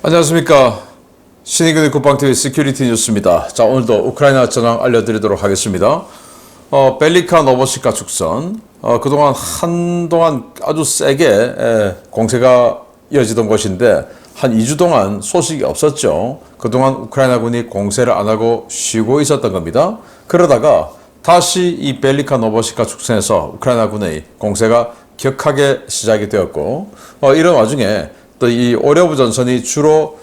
안녕하십니까. 신의균의 국방TV 시큐리티 뉴스입니다. 자, 오늘도 우크라이나 전황 알려드리도록 하겠습니다. 벨리카 노보시카 축선. 그동안 한동안 아주 세게 공세가 이어지던 곳인데 한 2주 동안 소식이 없었죠. 그동안 우크라이나군이 공세를 안 하고 쉬고 있었던 겁니다. 그러다가 다시 이 벨리카 노보시카 축선에서 우크라이나군의 공세가 격하게 시작이 되었고, 이런 와중에 또 이 오려브 전선이 주로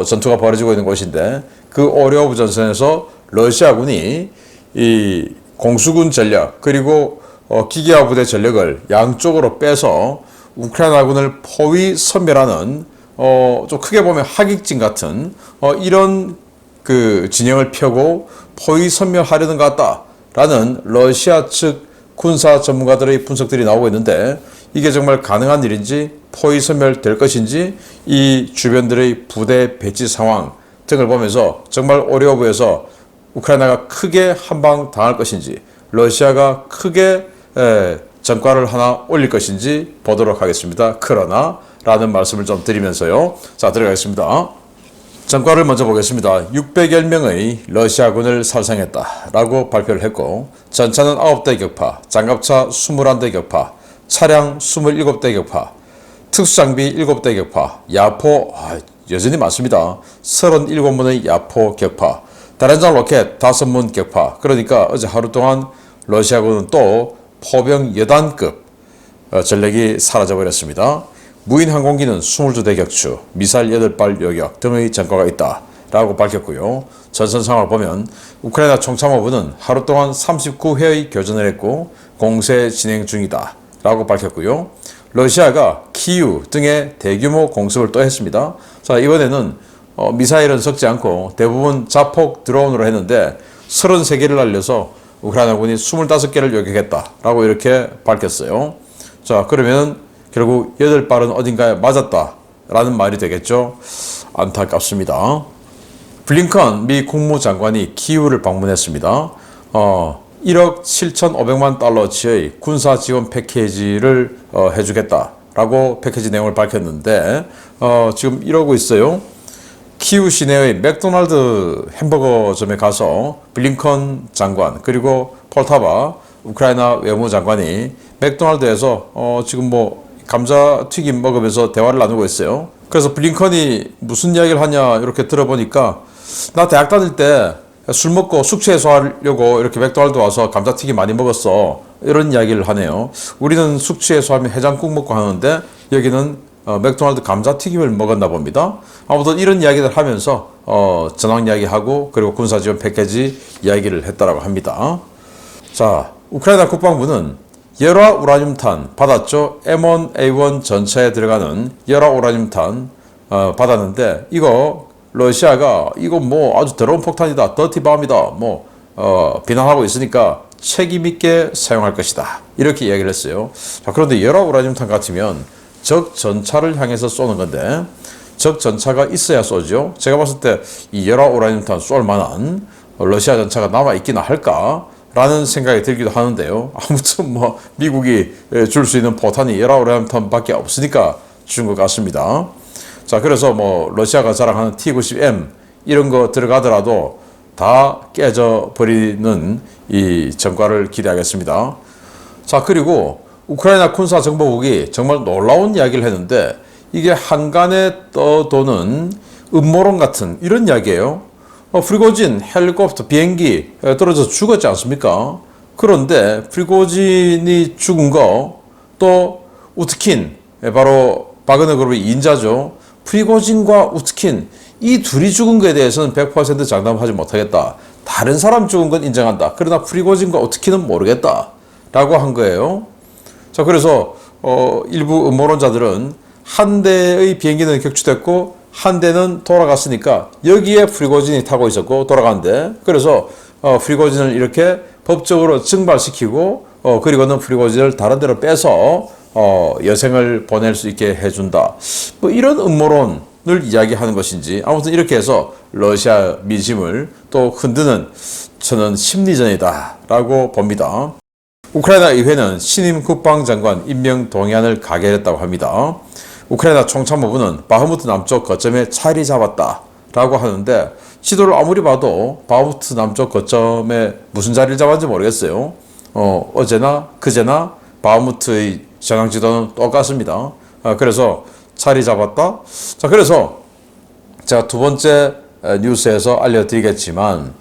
전투가 벌어지고 있는 곳인데, 그 오려브 전선에서 러시아군이 이 공수군 전력 그리고 기계화 부대 전력을 양쪽으로 빼서 우크라이나군을 포위 섬멸하는 좀 크게 보면 하객진 같은 이런 그 진영을 펴고 포위 섬멸하려는 것 같다라는 러시아 측 군사 전문가들의 분석들이 나오고 있는데, 이게 정말 가능한 일인지, 포위 섬멸될 것인지, 이 주변들의 부대 배치 상황 등을 보면서 정말 오려브에서 우크라이나가 크게 한방 당할 것인지, 러시아가 크게 전과를 하나 올릴 것인지 보도록 하겠습니다. 그러나 라는 말씀을 좀 드리면서요. 자, 들어가겠습니다. 전과를 먼저 보겠습니다. 600여 명의 러시아군을 살상했다라고 발표를 했고, 전차는 9대 격파, 장갑차 21대 격파, 차량 27대 격파, 특수장비 7대 격파, 야포 여전히 많습니다. 37문의 야포 격파, 다련장 로켓 5문 격파. 그러니까 어제 하루 동안 러시아군은 또 포병 여단급 전력이 사라져버렸습니다. 무인 항공기는 22대 격추, 미사일 8발 요격 등의 전과가 있다라고 밝혔고요. 전선 상황을 보면 우크라이나 총참모부는 하루 동안 39회의 교전을 했고 공세 진행 중이다 라고 밝혔고요. 러시아가 키우 등의 대규모 공습을 또 했습니다. 자, 이번에는 미사일은 섞지 않고 대부분 자폭 드론으로 했는데 33개를 날려서 우크라이나군이 25개를 요격했다라고 이렇게 밝혔어요. 자, 그러면 결국 8발은 어딘가에 맞았다라는 말이 되겠죠. 안타깝습니다. 블링컨 미 국무장관이 키우를 방문했습니다. 1억 7,500만 달러치의 군사 지원 패키지를 해주겠다라고 패키지 내용을 밝혔는데, 지금 이러고 있어요. 키우 시내의 맥도날드 햄버거점에 가서 블링컨 장관 그리고 폴타바 우크라이나 외무장관이 맥도날드에서 지금 뭐 감자튀김 먹으면서 대화를 나누고 있어요. 그래서 블링컨이 무슨 이야기를 하냐 이렇게 들어보니까, 나 대학 다닐 때 술 먹고 숙취 해소하려고 이렇게 맥도날드 와서 감자튀김 많이 먹었어, 이런 이야기를 하네요. 우리는 숙취 해소하면 해장국 먹고 하는데 여기는 맥도날드 감자튀김을 먹었나 봅니다. 아무튼 이런 이야기를 하면서 전황 이야기하고 그리고 군사지원 패키지 이야기를 했다라고 합니다. 자, 우크라이나 국방부는 열화 우라늄탄 받았죠. M1A1 전차에 들어가는 열화 우라늄탄 받았는데, 이거 러시아가 이거 뭐 아주 더러운 폭탄이다, 더티밤이다 비난하고 있으니까 책임 있게 사용할 것이다, 이렇게 이야기를 했어요. 자, 그런데 열화 우라늄탄 같으면 적 전차를 향해서 쏘는 건데, 적 전차가 있어야 쏘죠. 제가 봤을 때 이 열화 우라늄탄 쏠 만한 러시아 전차가 남아 있기나 할까 라는 생각이 들기도 하는데요. 아무튼 뭐 미국이 줄 수 있는 포탄이 열화 우라늄탄밖에 없으니까 준 것 같습니다. 자, 그래서 뭐 러시아가 자랑하는 T-90M 이런 거 들어가더라도 다 깨져 버리는 이 전과를 기대하겠습니다. 자, 그리고 우크라이나 군사정보국이 정말 놀라운 이야기를 했는데, 이게 한간에 떠도는 음모론 같은 이런 이야기예요. 프리고진 헬리콥터 비행기 떨어져서 죽었지 않습니까? 그런데 프리고진이 죽은 거, 또 우트킨, 바로 바그너 그룹의 인자죠. 프리고진과 우트킨 이 둘이 죽은 것에 대해서는 100% 장담하지 못하겠다. 다른 사람 죽은 건 인정한다. 그러나 프리고진과 우트킨은 모르겠다 라고 한 거예요. 자, 그래서 일부 음모론자들은 한 대의 비행기는 격추됐고 한 대는 돌아갔으니까 여기에 프리고진이 타고 있었고 돌아간대. 그래서 프리고진을 이렇게 법적으로 증발시키고 그리고는 프리고진을 다른 데로 빼서 여생을 보낼 수 있게 해준다. 뭐 이런 음모론을 이야기하는 것인지, 아무튼 이렇게 해서 러시아 민심을 또 흔드는 저는 심리전이다 라고 봅니다. 우크라이나 의회는 신임 국방장관 임명 동의안을 가결했다고 합니다. 우크라이나 총참모부는 바흐무트 남쪽 거점에 자리 잡았다라고 하는데 지도를 아무리 봐도 바흐무트 남쪽 거점에 무슨 자리를 잡았는지 모르겠어요. 어제나 그제나 바흐무트의 전황 지도는 똑같습니다. 그래서 자리 잡았다. 자, 그래서 제가 두 번째 뉴스에서 알려드리겠지만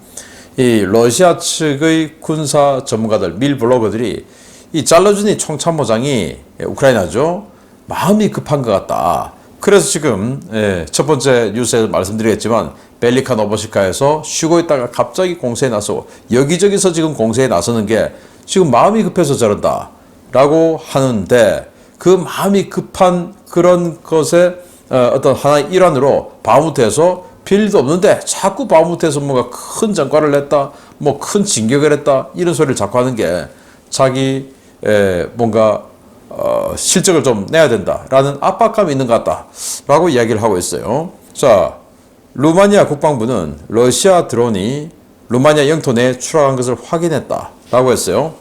이 러시아 측의 군사 전문가들, 밀 블로거들이 이 잘라주니 총참모장이 우크라이나죠. 마음이 급한 것 같다. 그래서 지금 첫 번째 뉴스에서 말씀드리겠지만 벨리카 노보시카에서 쉬고 있다가 갑자기 공세에 나서고 여기저기서 지금 공세에 나서는 게 지금 마음이 급해서 저런다 라고 하는데 그 마음이 급한 그런 것의 어떤 하나의 일환으로 바흐무트에서 별일도 없는데 자꾸 바흐무트에서 뭔가 큰 전과를 냈다, 뭐 큰 진격을 했다 이런 소리를 자꾸 하는 게 자기 뭔가 실적을 좀 내야 된다라는 압박감이 있는 것 같다라고 이야기를 하고 있어요. 자, 루마니아 국방부는 러시아 드론이 루마니아 영토 내에 추락한 것을 확인했다라고 했어요.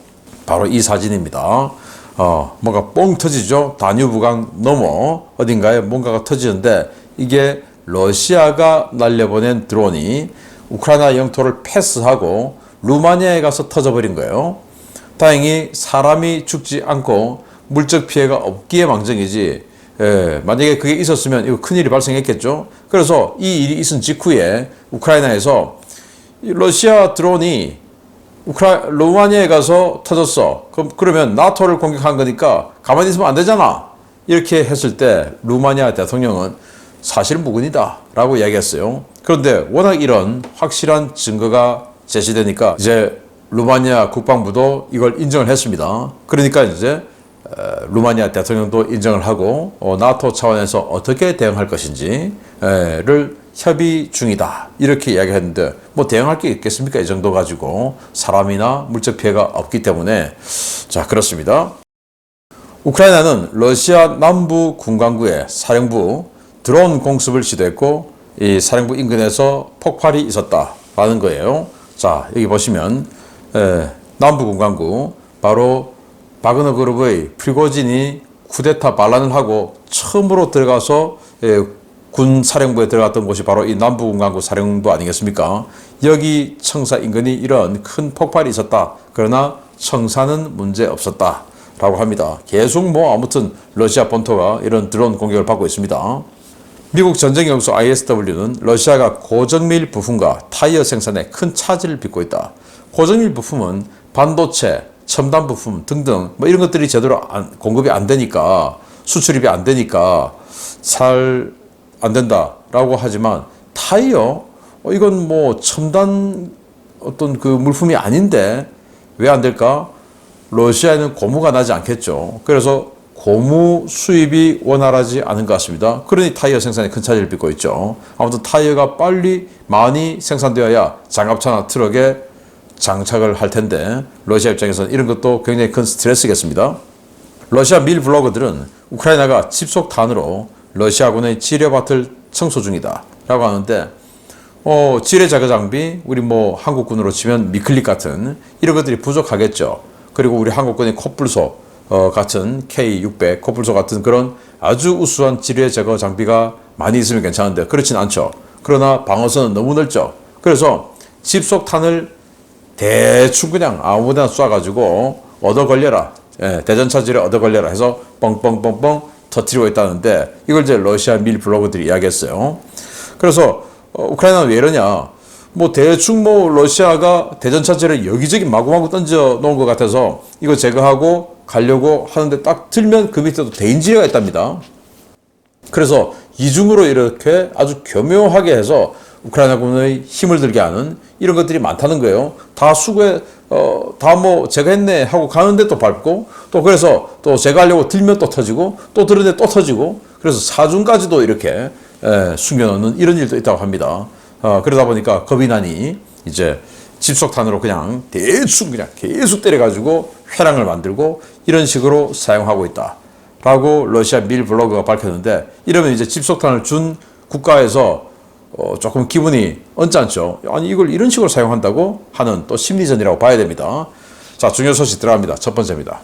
바로 이 사진입니다. 뭔가 뻥 터지죠. 다뉴브강 넘어 어딘가에 뭔가가 터지는데 이게 러시아가 날려보낸 드론이 우크라이나 영토를 패스하고 루마니아에 가서 터져버린 거예요. 다행히 사람이 죽지 않고 물적 피해가 없기에 망정이지 만약에 그게 있었으면 이거 큰일이 발생했겠죠. 그래서 이 일이 있은 직후에 우크라이나에서 러시아 드론이 루마니아에 가서 터졌어. 그러면 나토를 공격한 거니까 가만히 있으면 안 되잖아. 이렇게 했을 때 루마니아 대통령은 사실 무근이다 라고 이야기했어요. 그런데 워낙 이런 확실한 증거가 제시되니까 이제 루마니아 국방부도 이걸 인정을 했습니다. 그러니까 이제 루마니아 대통령도 인정을 하고 나토 차원에서 어떻게 대응할 것인지를 협의 중이다 이렇게 이야기했는데 뭐 대응할 게 있겠습니까? 이 정도 가지고 사람이나 물적 피해가 없기 때문에. 자, 그렇습니다. 우크라이나는 러시아 남부 군강구의 사령부 드론 공습을 시도했고 이 사령부 인근에서 폭발이 있었다라는 거예요. 자, 여기 보시면 남부 군강구 바로 바그너 그룹의 프리고진이 쿠데타 반란을 하고 처음으로 들어가서 군 사령부에 들어갔던 곳이 바로 이 남부군강구 사령부 아니겠습니까? 여기 청사 인근이 이런 큰 폭발이 있었다. 그러나 청사는 문제 없었다 라고 합니다. 계속 뭐 아무튼 러시아 본토가 이런 드론 공격을 받고 있습니다. 미국 전쟁연구소 ISW는 러시아가 고정밀 부품과 타이어 생산에 큰 차질을 빚고 있다. 고정밀 부품은 반도체, 첨단 부품 등등 뭐 이런 것들이 제대로 공급이 안 되니까 수출입이 안 되니까 잘 안 된다라고 하지만 타이어 이건 뭐 첨단 어떤 그 물품이 아닌데 왜 안 될까? 러시아에는 고무가 나지 않겠죠. 그래서 고무 수입이 원활하지 않은 것 같습니다. 그러니 타이어 생산에 큰 차질을 빚고 있죠. 아무튼 타이어가 빨리 많이 생산되어야 장갑차나 트럭에 장착을 할 텐데 러시아 입장에서는 이런 것도 굉장히 큰 스트레스겠습니다. 러시아 밀 블로거들은 우크라이나가 집속탄으로 러시아군의 지뢰밭을 청소 중이다 라고 하는데 지뢰 제거 장비 우리 뭐 한국군으로 치면 미클릭 같은 이런 것들이 부족하겠죠. 그리고 우리 한국군의 코뿔소 같은 K600 코뿔소 같은 그런 아주 우수한 지뢰 제거 장비가 많이 있으면 괜찮은데 그렇진 않죠. 그러나 방어선은 너무 넓죠. 그래서 집속탄을 대충 그냥 아무데나 쏴가지고 얻어 걸려라. 대전차 지뢰 얻어 걸려라 해서 뻥뻥뻥뻥 터뜨리고 있다는데 이걸 이제 러시아 밀 블로거들이 이야기했어요. 그래서 우크라이나는 왜 이러냐? 뭐 대충 뭐 러시아가 대전차 지뢰를 여기저기 마구마구 던져 놓은 것 같아서 이거 제거하고 가려고 하는데 딱 들면 그 밑에도 대인지뢰가 있답니다. 그래서 이중으로 이렇게 아주 교묘하게 해서 우크라이나군의 힘을 들게 하는 이런 것들이 많다는 거예요. 다 수거해, 다 뭐 제가 했네 하고 가는데 또 밟고 또 그래서 또 제가 하려고 들면 또 터지고 또 들은데 또 터지고 그래서 사중까지도 이렇게 숨겨놓는 이런 일도 있다고 합니다. 그러다 보니까 겁이 나니 이제 집속탄으로 그냥 대충 그냥 계속 때려가지고 회랑을 만들고 이런 식으로 사용하고 있다. 라고 러시아 밀 블로거가 밝혔는데 이러면 이제 집속탄을 준 국가에서 조금 기분이 언짢죠. 아니 이걸 이런 식으로 사용한다고 하는 또 심리전이라고 봐야 됩니다. 자, 중요 소식 들어갑니다. 첫 번째입니다.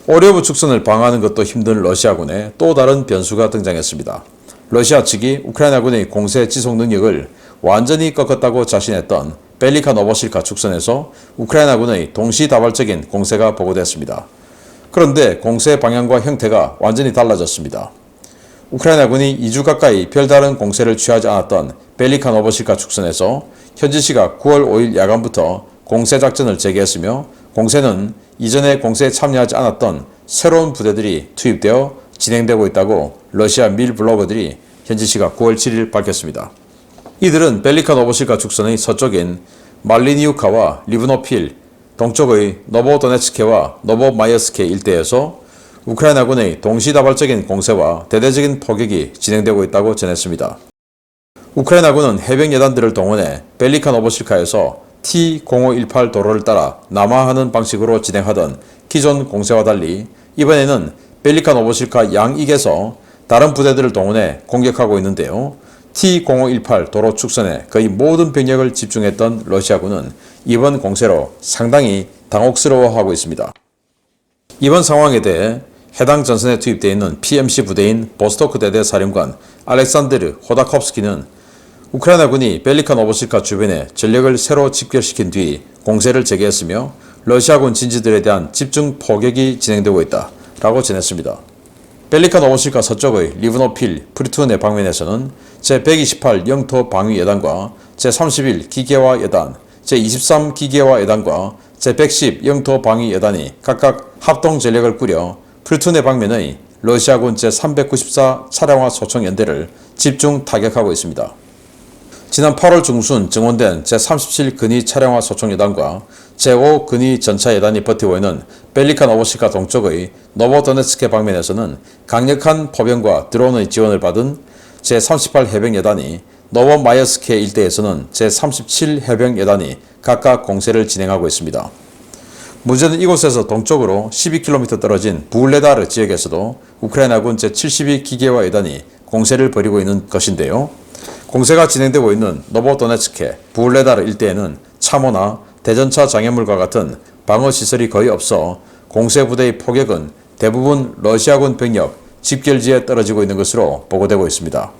오레브 축선을 방어하는 것도 힘든 러시아군에 또 다른 변수가 등장했습니다. 러시아 측이 우크라이나군의 공세 지속 능력을 완전히 꺾었다고 자신했던 벨리카 노보실카 축선에서 우크라이나군의 동시다발적인 공세가 보고됐습니다. 그런데 공세 방향과 형태가 완전히 달라졌습니다. 우크라이나군이 2주 가까이 별다른 공세를 취하지 않았던 벨리카 노보실카 축선에서 현지 시각 9월 5일 야간부터 공세작전을 재개했으며 공세는 이전에 공세에 참여하지 않았던 새로운 부대들이 투입되어 진행되고 있다고 러시아 밀 블로거들이 현지 시각 9월 7일 밝혔습니다. 이들은 벨리카 노보실카 축선의 서쪽인 말리니우카와 리브노필, 동쪽의 노보도네츠케와 노보마이어스케 일대에서 우크라이나군의 동시다발적인 공세와 대대적인 포격이 진행되고 있다고 전했습니다. 우크라이나군은 해병예단들을 동원해 벨리카 노보실카에서 T-0518 도로를 따라 남하하는 방식으로 진행하던 기존 공세와 달리 이번에는 벨리카 노보실카 양익에서 다른 부대들을 동원해 공격하고 있는데요. T-0518 도로 축선에 거의 모든 병력을 집중했던 러시아군은 이번 공세로 상당히 당혹스러워하고 있습니다. 이번 상황에 대해 해당 전선에 투입되어 있는 PMC 부대인 보스토크 대대 사령관 알렉산드르 호다콥스키는 우크라이나군이 벨리카 노보실카 주변에 전력을 새로 집결시킨 뒤 공세를 재개했으며 러시아군 진지들에 대한 집중 포격이 진행되고 있다라고 전했습니다. 벨리카 노보실카 서쪽의 리브노필 프리투네 방면에서는 제128 영토 방위 예단과 제31 기계화 예단, 제23 기계화 예단과 제110 영토 방위 예단이 각각 합동 전력을 꾸려 프리투네 방면의 러시아군 제394 차량화 소총 연대를 집중 타격하고 있습니다. 지난 8월 중순 증원된 제37 근위 차량화 소총 예단과 제5 근위 전차 예단이 버티고 있는 벨리카 노보실카 동쪽의 노보도네츠케 방면에서는 강력한 포병과 드론의 지원을 받은 제38 해병 예단이 노보마이어스케 일대에서는 제37 해병 예단이 각각 공세를 진행하고 있습니다. 문제는 이곳에서 동쪽으로 12km 떨어진 부울레다르 지역에서도 우크라이나군 제72 기계화 예단이 공세를 벌이고 있는 것인데요. 공세가 진행되고 있는 노보도네츠케, 부울레다르 일대에는 참호나 대전차 장애물과 같은 방어시설이 거의 없어 공세부대의 포격은 대부분 러시아군 병력 집결지에 떨어지고 있는 것으로 보고되고 있습니다.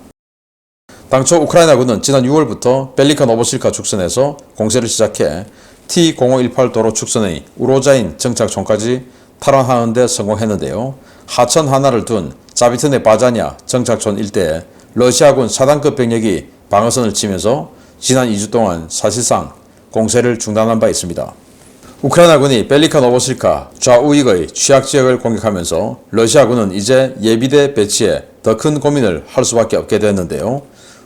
당초 우크라이나군은 지난 6월부터 벨리카 노보실카 축선에서 공세를 시작해 T-0518 도로 축선의 우로자인 정착촌까지 탈환하는 데 성공했는데요. 하천 하나를 둔 자비트네 바자냐 정착촌 일대에 러시아군 4단급 병력이 방어선을 치면서 지난 2주 동안 사실상 공세를 중단한 바 있습니다. 우크라이나군이 벨리카 노보실카 좌우익의 취약지역을 공격하면서 러시아군은 이제 예비대 배치에 더 큰 고민을 할 수밖에 없게 됐는데요.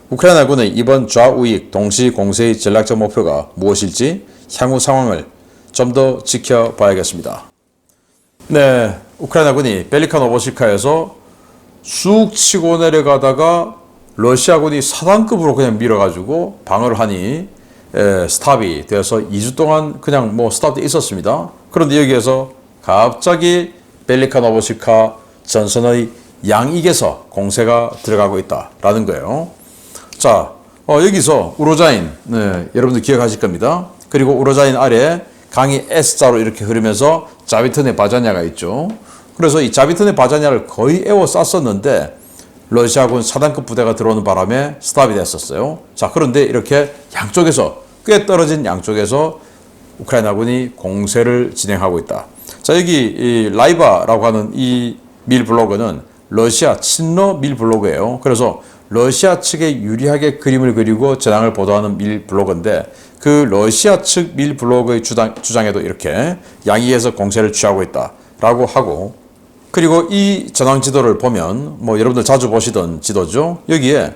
우크라이나군의 이번 좌우익 동시 공세의 전략적 목표가 무엇일지 향후 상황을 좀 더 지켜봐야겠습니다. 네, 우크라이나군이 벨리카 노보실카에서 쑥 치고 내려가다가 러시아군이 4단급으로 그냥 밀어가지고 방어를 하니 스탑이 되어서 2주 동안 그냥 스탑돼 있었습니다. 그런데 여기에서 갑자기 벨리카 노보실카 전선의 양익에서 공세가 들어가고 있다라는 거예요. 자, 여기서 우로자인, 여러분들 기억하실 겁니다. 그리고 우로자인 아래 강이 S자로 이렇게 흐르면서 자비트네 바자냐가 있죠. 그래서 이 자비트네 바자냐를 거의 에워쌌었는데 러시아군 4단급 부대가 들어오는 바람에 스탑이 됐었어요. 자, 그런데 이렇게 양쪽에서 꽤 떨어진 양쪽에서 우크라이나군이 공세를 진행하고 있다. 자, 여기 이 라이바라고 하는 이 밀 블로그는 러시아 친러 밀 블로그예요. 그래서 러시아 측에 유리하게 그림을 그리고 전황을 보도하는 밀 블로그인데 그 러시아 측 밀 블로그의 주장에도 이렇게 양익에서 공세를 취하고 있다라고 하고, 그리고 이 전황 지도를 보면 여러분들 자주 보시던 지도죠. 여기에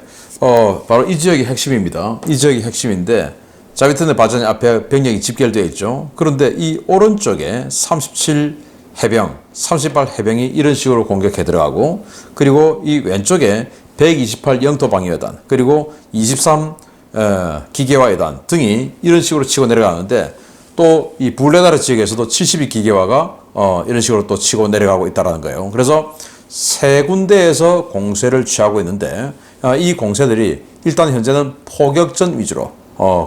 바로 이 지역이 핵심입니다. 이 지역이 핵심인데 자비트네 바자니 앞에 병력이 집결되어 있죠. 그런데 이 오른쪽에 37 해병, 38 해병이 이런 식으로 공격해 들어가고, 그리고 이 왼쪽에 128 영토 방위여단, 그리고 23 기계화 예단 등이 이런 식으로 치고 내려가는데, 또 이 불레다르 지역에서도 72 기계화가 이런 식으로 또 치고 내려가고 있다는 거예요. 그래서 세 군데에서 공세를 취하고 있는데 이 공세들이 일단 현재는 포격전 위주로,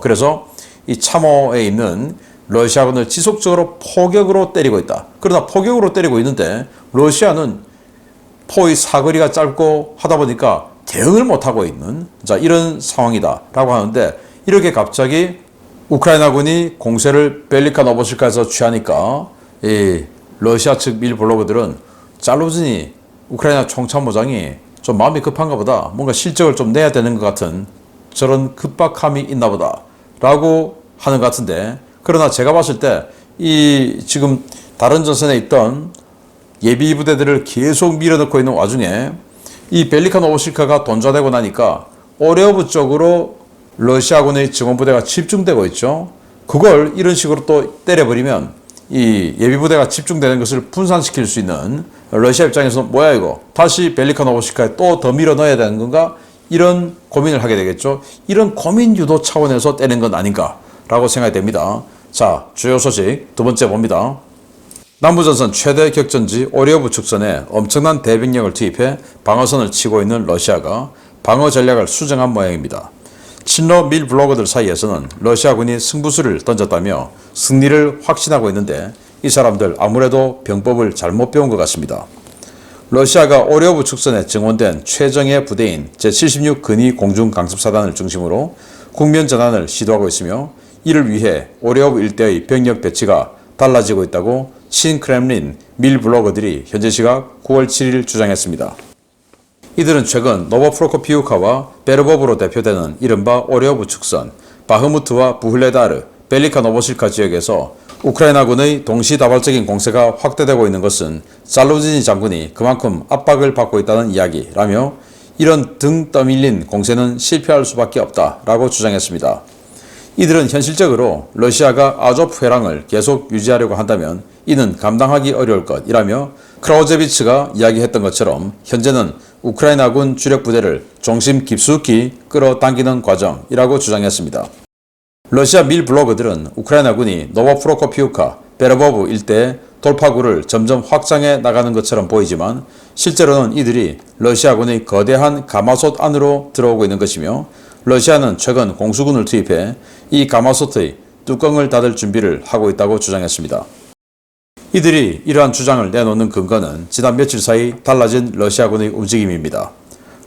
그래서 이 참호에 있는 러시아군을 지속적으로 포격으로 때리고 있다. 그러나 포격으로 때리고 있는데 러시아는 포의 사거리가 짧고 하다 보니까 대응을 못하고 있는 이런 상황이다라고 하는데, 이렇게 갑자기 우크라이나군이 공세를 벨리카 노보실카에서 취하니까 이 러시아 측 밀 블로거들은 잘루즈니 우크라이나 총참모장이 좀 마음이 급한가 보다, 뭔가 실적을 좀 내야 되는 것 같은 저런 급박함이 있나 보다 라고 하는 것 같은데, 그러나 제가 봤을 때 이 지금 다른 전선에 있던 예비 부대들을 계속 밀어넣고 있는 와중에 이 벨리카 노보실카가 돈좌되고 나니까 오레오브 쪽으로 러시아군의 증원부대가 집중되고 있죠. 그걸 이런 식으로 또 때려버리면 이 예비부대가 집중되는 것을 분산시킬 수 있는, 러시아 입장에서 뭐야 이거 다시 벨리카 노보실카에 또 더 밀어 넣어야 되는 건가, 이런 고민을 하게 되겠죠. 이런 고민 유도 차원에서 때린 건 아닌가라고 생각이 됩니다. 자, 주요 소식 두 번째 봅니다. 남부전선 최대 격전지 오리오브 축선에 엄청난 대병력을 투입해 방어선을 치고 있는 러시아가 방어 전략을 수정한 모양입니다. 친러 밀 블로거들 사이에서는 러시아군이 승부수를 던졌다며 승리를 확신하고 있는데, 이 사람들 아무래도 병법을 잘못 배운 것 같습니다. 러시아가 오리오브 축선에 증원된 최정예 부대인 제76 근위 공중강습사단을 중심으로 국면 전환을 시도하고 있으며, 이를 위해 오리오브 일대의 병력 배치가 달라지고 있다고 친크렘린 밀 블로거들이 현재 시각 9월 7일 주장했습니다. 이들은 최근 노보프로코피우카와 베르보브로 대표되는 이른바 오레오브 축선, 바흐무트와 부흐레다르, 벨리카 노보실카 지역에서 우크라이나군의 동시다발적인 공세가 확대되고 있는 것은 잘루지니 장군이 그만큼 압박을 받고 있다는 이야기라며, 이런 등 떠밀린 공세는 실패할 수밖에 없다라고 주장했습니다. 이들은 현실적으로 러시아가 아조프 회랑을 계속 유지하려고 한다면 이는 감당하기 어려울 것이라며, 크라우제비츠가 이야기했던 것처럼 현재는 우크라이나군 주력 부대를 중심 깊숙이 끌어당기는 과정이라고 주장했습니다. 러시아 밀 블로거들은 우크라이나군이 노보프로코피우카, 베르보브 일대의 돌파구를 점점 확장해 나가는 것처럼 보이지만, 실제로는 이들이 러시아군의 거대한 가마솥 안으로 들어오고 있는 것이며, 러시아는 최근 공수군을 투입해 이 가마솥의 뚜껑을 닫을 준비를 하고 있다고 주장했습니다. 이들이 이러한 주장을 내놓는 근거는 지난 며칠 사이 달라진 러시아군의 움직임입니다.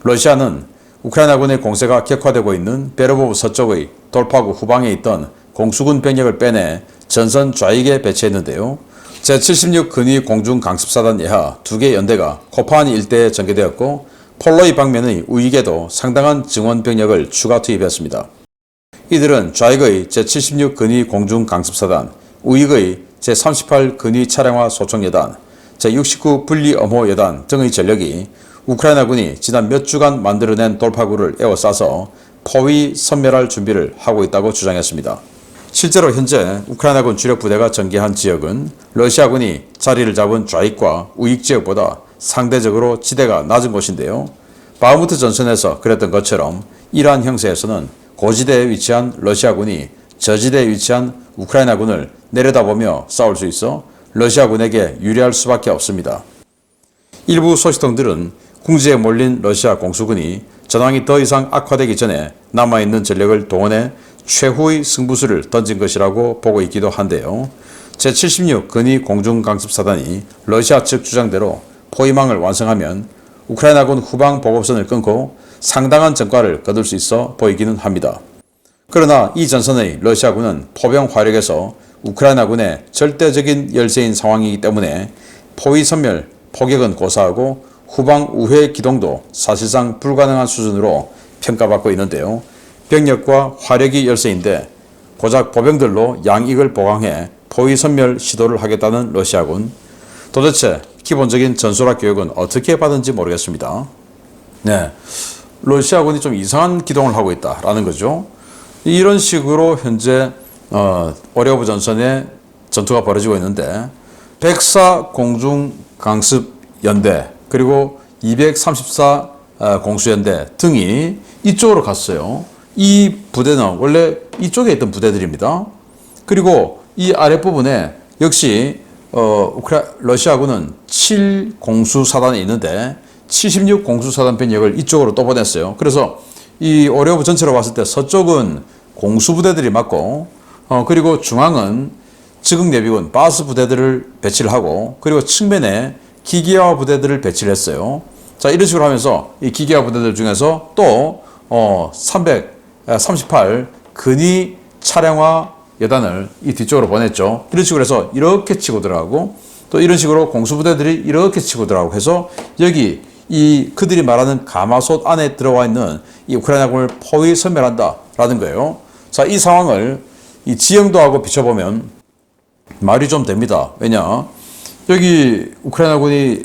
러시아는 우크라이나군의 공세가 격화되고 있는 베르보브 서쪽의 돌파구 후방에 있던 공수군 병력을 빼내 전선 좌익에 배치했는데요. 제76 근위 공중강습사단 예하 2개 연대가 코파니 일대에 전개되었고, 폴로이 방면의 우익에도 상당한 증원 병력을 추가 투입했습니다. 이들은 좌익의 제76 근위 공중강습사단, 우익의 제38 근위 차량화 소총여단, 제69 분리 엄호 여단 등의 전력이 우크라이나군이 지난 몇 주간 만들어낸 돌파구를 에워싸서 포위 섬멸할 준비를 하고 있다고 주장했습니다. 실제로 현재 우크라이나군 주력 부대가 전개한 지역은 러시아군이 자리를 잡은 좌익과 우익 지역보다 상대적으로 지대가 낮은 곳인데요. 바흐무트 전선에서 그랬던 것처럼 이러한 형세에서는 고지대에 위치한 러시아군이 저지대에 위치한 우크라이나군을 내려다보며 싸울 수 있어 러시아군에게 유리할 수밖에 없습니다. 일부 소식통들은 궁지에 몰린 러시아 공수군이 전황이 더 이상 악화되기 전에 남아있는 전력을 동원해 최후의 승부수를 던진 것이라고 보고 있기도 한데요. 제76 근위 공중강습사단이 러시아 측 주장대로 포위망을 완성하면 우크라이나군 후방 보급선을 끊고 상당한 전과를 거둘 수 있어 보이기는 합니다. 그러나 이 전선의 러시아군은 포병 화력에서 우크라이나군의 절대적인 열세인 상황이기 때문에 포위 섬멸, 포격은 고사하고 후방 우회 기동도 사실상 불가능한 수준으로 평가받고 있는데요. 병력과 화력이 열세인데 고작 보병들로 양익을 보강해 포위 섬멸 시도를 하겠다는 러시아군. 도대체 기본적인 전술학 교육은 어떻게 받은지 모르겠습니다. 네, 러시아군이 좀 이상한 기동을 하고 있다라는 거죠. 이런 식으로 현재 오레오브 전선에 전투가 벌어지고 있는데, 104 공중강습연대 그리고 234 공수연대 등이 이쪽으로 갔어요. 이 부대는 원래 이쪽에 있던 부대들입니다. 그리고 이 아랫부분에 역시 러시아군은 7 공수사단이 있는데 76 공수사단 병력을 이쪽으로 또 보냈어요. 그래서 이 오레오브 전체로 봤을 때 서쪽은 공수부대들이 맞고, 그리고 중앙은 지극 예비군 바스 부대들을 배치를 하고 그리고 측면에 기계화 부대들을 배치를 했어요. 자, 이런 식으로 하면서 이 기계화 부대들 중에서 또 338 근위 차량화 여단을 이 뒤쪽으로 보냈죠. 이런 식으로 해서 이렇게 치고 들어가고 또 이런 식으로 공수부대들이 이렇게 치고 들어가고 해서 여기 이 그들이 말하는 가마솥 안에 들어와 있는 이 우크라이나군을 포위 섬멸한다라는 거예요. 자, 이 상황을 이 지형도하고 비춰보면 말이 좀 됩니다. 왜냐? 여기 우크라이나군이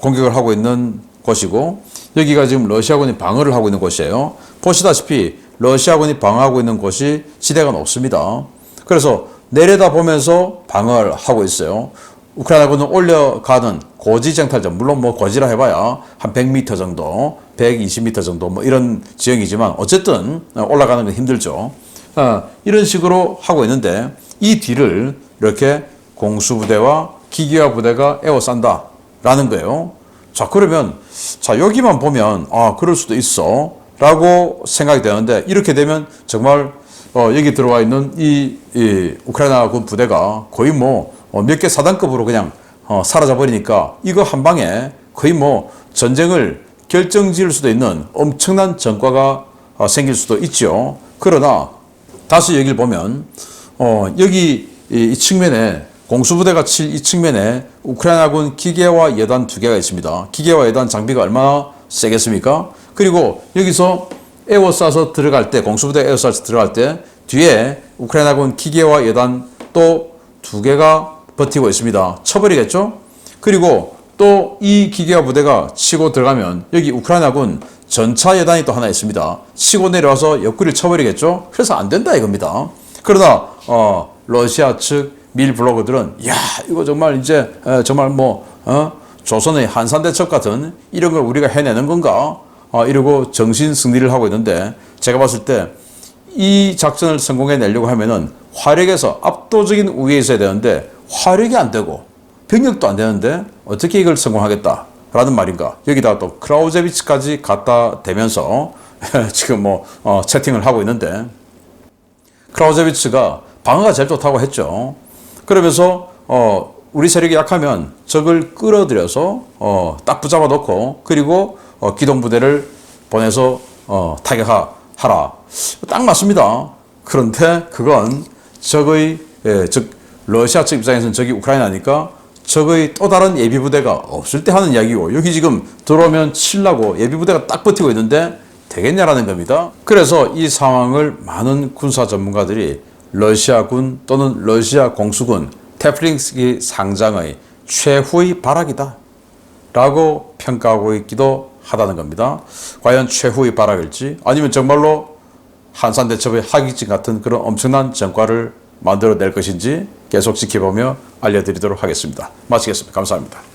공격을 하고 있는 곳이고 여기가 지금 러시아군이 방어를 하고 있는 곳이에요. 보시다시피 러시아군이 방어하고 있는 곳이 지대가 높습니다. 그래서 내려다보면서 방어를 하고 있어요. 우크라이나군은 올려가는 고지 정탈점, 물론 뭐 고지라 해봐야 한 100m 정도, 120m 정도 뭐 이런 지형이지만 어쨌든 올라가는 건 힘들죠. 이런 식으로 하고 있는데 이 뒤를 이렇게 공수부대와 기계화 부대가 에워싼다라는 거예요. 자, 그러면 자 여기만 보면 그럴 수도 있어 라고 생각이 되는데 이렇게 되면 정말 여기 들어와 있는 이 우크라이나군 부대가 거의 뭐 몇 개 사단급으로 그냥 사라져 버리니까 이거 한 방에 거의 뭐 전쟁을 결정지을 수도 있는 엄청난 전과가 생길 수도 있죠. 그러나 다시 여기를 보면 여기 이 측면에 공수부대가 칠 이 측면에 우크라이나군 기계화 예단 2개가 있습니다. 기계화 예단 장비가 얼마나 세겠습니까? 그리고 여기서 에워싸서 들어갈 때 공수부대 에워싸서 들어갈 때 뒤에 우크라이나군 기계화 예단 또 2개가 버티고 있습니다. 쳐버리겠죠? 그리고 또 이 기계화 부대가 치고 들어가면 여기 우크라이나군 전차 예단이 또 하나 있습니다. 치고 내려와서 옆구리를 쳐버리겠죠? 그래서 안 된다 이겁니다. 그러나 러시아 측 밀 블로거들은 야 이거 정말 이제 정말 뭐 조선의 한산대첩 같은 이런 걸 우리가 해내는 건가? 이러고 정신 승리를 하고 있는데 제가 봤을 때 이 작전을 성공해내려고 하면은 화력에서 압도적인 우위에 있어야 되는데 화력이 안 되고 병력도 안 되는데 어떻게 이걸 성공하겠다라는 말인가? 여기다가 또 크라우제비츠까지 갖다 대면서 지금 뭐 채팅을 하고 있는데 크라우제비츠가 방어가 제일 좋다고 했죠. 그러면서 우리 세력이 약하면 적을 끌어들여서 딱 붙잡아 놓고 그리고 기동부대를 보내서 타격하라. 딱 맞습니다. 그런데 그건 적의 즉 러시아 측 입장에서는 적이 우크라이나니까 적의 또 다른 예비부대가 없을 때 하는 이야기고 여기 지금 들어오면 칠라고 예비부대가 딱 버티고 있는데 되겠냐라는 겁니다. 그래서 이 상황을 많은 군사 전문가들이 러시아군 또는 러시아 공수군 테플링스키 상장의 최후의 발악이다 라고 평가하고 있기도 하다는 겁니다. 과연 최후의 발악일지 아니면 정말로 한산대첩의 하기진 같은 그런 엄청난 전과를 만들어낼 것인지 계속 지켜보며 알려드리도록 하겠습니다. 마치겠습니다. 감사합니다.